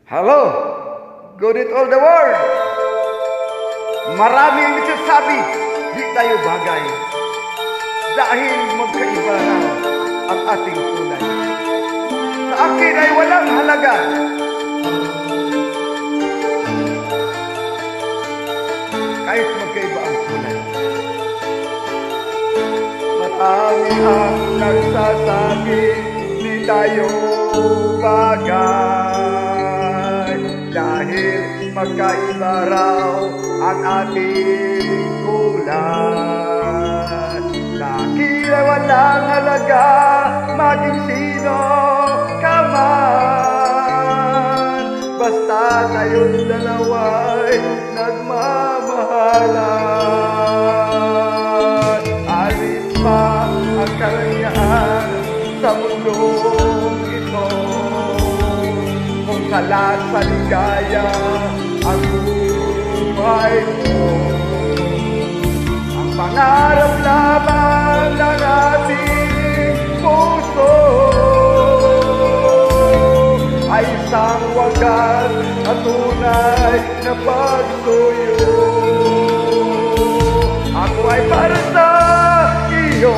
Hello, good it all the world. Marami ang nagsasabi, di tayo bagay. Dahil magkaiba na ang ating kulay. Sa akin ay walang halaga. Kahit magkaiba ang kulay. Marami ang nagsasabi, di tayo bagay. Dahil magkaiba raw ang ating kulay. Sa akin ay walang halaga, maging sino ka man. Basta tayong dalawa'y nagmamahalan. Alin pa ang karangyaan sa mundong ito, kung sa lahat sa ligaya ang buhay mo. Ang pangarap lamang ng ating puso ay isang wagas at tunay na pagsuyo. Ako ay para sa iyo,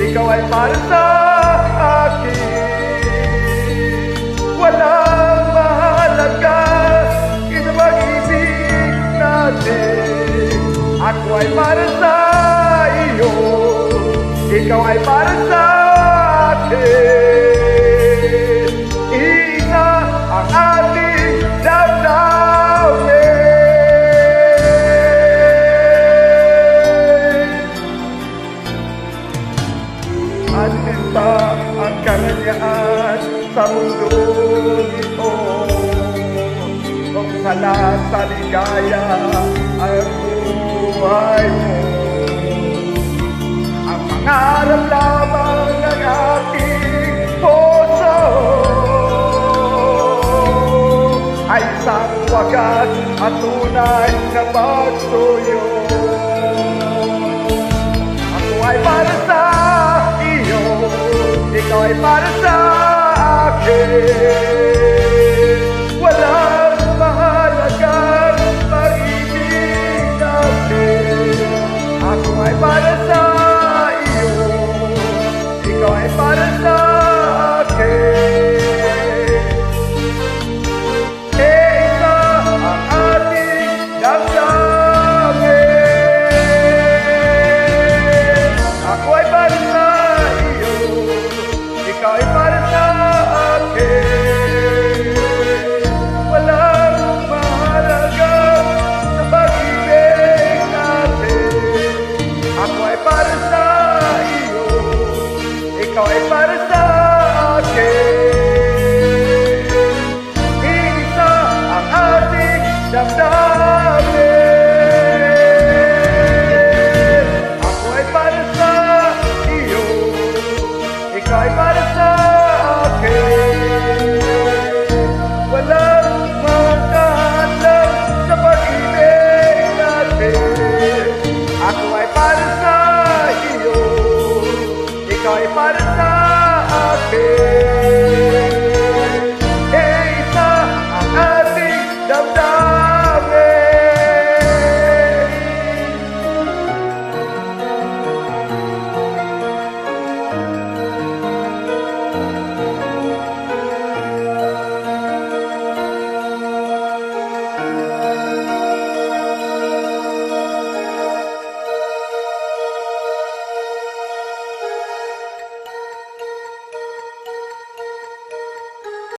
ikaw ay para sa akin. Walang mahalaga ito pag-ibig natin. Ako ay para sa iyo, ikaw ay para sa akin. Isa ang ating damdamin. Alin ba ang karangyaan sa mundong ito, kung sa lahat sa ligaya ang buhay mo. Ang pangarap lamang ng ating puso ay isang wagas at tunay na pagsuyo. Ako ay para sa iyo, ikaw ay para sa akin.